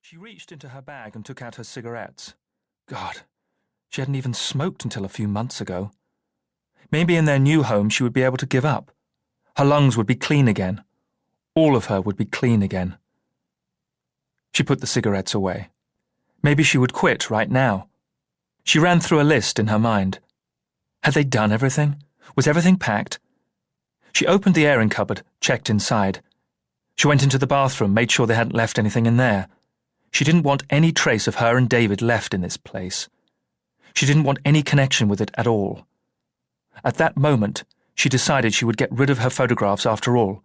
She reached into her bag and took out her cigarettes. God, she hadn't even smoked until a few months ago. Maybe in their new home she would be able to give up. Her lungs would be clean again. All of her would be clean again. She put the cigarettes away. Maybe she would quit right now. She ran through a list in her mind. Had they done everything? Was everything packed? She opened the airing cupboard, checked inside. She went into the bathroom, made sure they hadn't left anything in there. She didn't want any trace of her and David left in this place. She didn't want any connection with it at all. At that moment, she decided she would get rid of her photographs after all.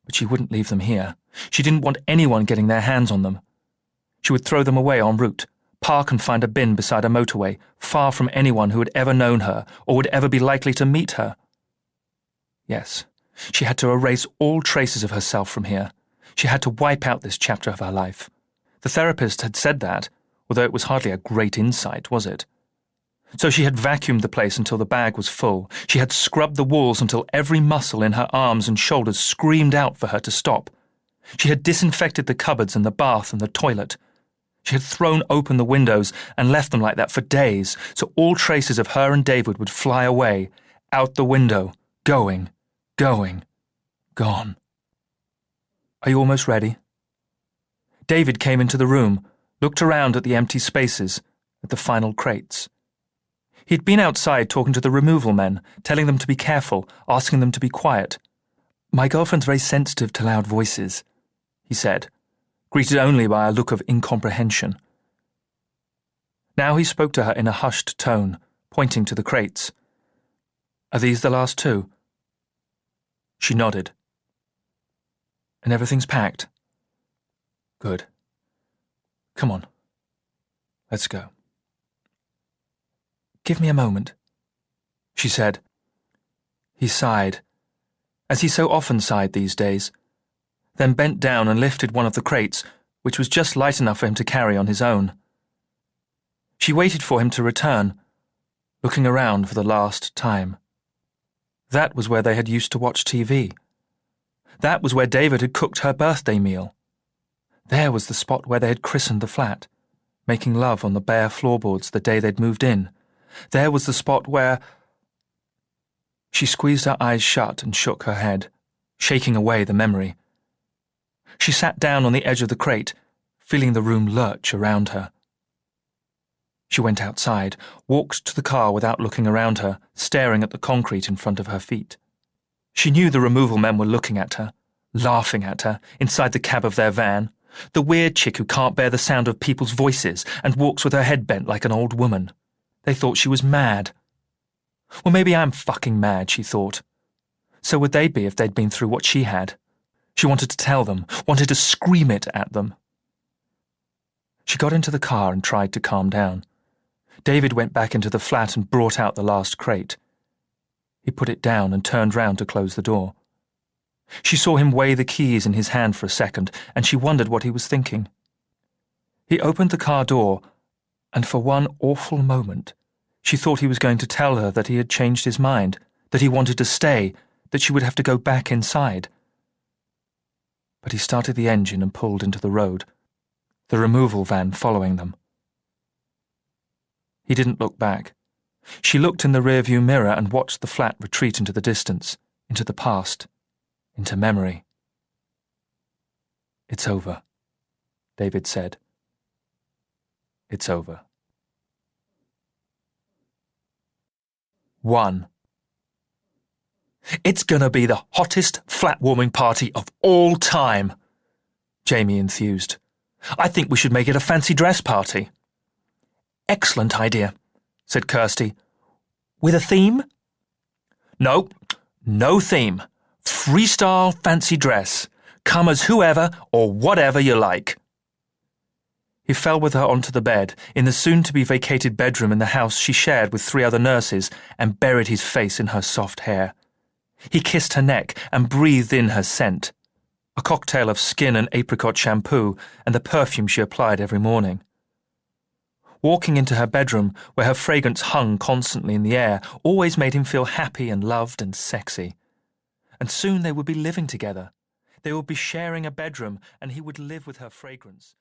But she wouldn't leave them here. She didn't want anyone getting their hands on them. She would throw them away en route, park and find a bin beside a motorway, far from anyone who had ever known her or would ever be likely to meet her. Yes, she had to erase all traces of herself from here. She had to wipe out this chapter of her life. The therapist had said that, although it was hardly a great insight, was it? So she had vacuumed the place until the bag was full. She had scrubbed the walls until every muscle in her arms and shoulders screamed out for her to stop. She had disinfected the cupboards and the bath and the toilet. She had thrown open the windows and left them like that for days, so all traces of her and David would fly away, out the window, going, gone. Are you almost ready? David came into the room, looked around at the empty spaces, at the final crates. He'd been outside talking to the removal men, telling them to be careful, asking them to be quiet. "My girlfriend's very sensitive to loud voices," he said, greeted only by a look of incomprehension. Now he spoke to her in a hushed tone, pointing to the crates. "Are these the last two?" She nodded. "And everything's packed?" "Good. Come on. Let's go." "Give me a moment," she said. He sighed, as he so often sighed these days, then bent down and lifted one of the crates, which was just light enough for him to carry on his own. She waited for him to return, looking around for the last time. That was where they had used to watch TV. That was where David had cooked her birthday meal. There was the spot where they had christened the flat, making love on the bare floorboards the day they'd moved in. There was the spot where... She squeezed her eyes shut and shook her head, shaking away the memory. She sat down on the edge of the crate, feeling the room lurch around her. She went outside, walked to the car without looking around her, staring at the concrete in front of her feet. She knew the removal men were looking at her, laughing at her, inside the cab of their van. The weird chick who can't bear the sound of people's voices and walks with her head bent like an old woman. They thought she was mad. Well, maybe I'm fucking mad, she thought. So would they be if they'd been through what she had. She wanted to tell them, wanted to scream it at them. She got into the car and tried to calm down. David went back into the flat and brought out the last crate. He put it down and turned round to close the door. She saw him weigh the keys in his hand for a second, and she wondered what he was thinking. He opened the car door, and for one awful moment, she thought he was going to tell her that he had changed his mind, that he wanted to stay, that she would have to go back inside. But he started the engine and pulled into the road, the removal van following them. He didn't look back. She looked in the rearview mirror and watched the flat retreat into the distance, into the past, into memory. "It's over," David said. "It's over." 1. "It's gonna be the hottest flat-warming party of all time," Jamie enthused. "I think we should make it a fancy dress party." "Excellent idea," said Kirsty. "With a theme?" "No, no theme. Freestyle fancy dress. Come as whoever or whatever you like." He fell with her onto the bed, in the soon-to-be-vacated bedroom in the house she shared with 3 other nurses, and buried his face in her soft hair. He kissed her neck and breathed in her scent, a cocktail of skin and apricot shampoo and the perfume she applied every morning. Walking into her bedroom, where her fragrance hung constantly in the air, always made him feel happy and loved and sexy. And soon they would be living together. They would be sharing a bedroom, and he would live with her fragrance.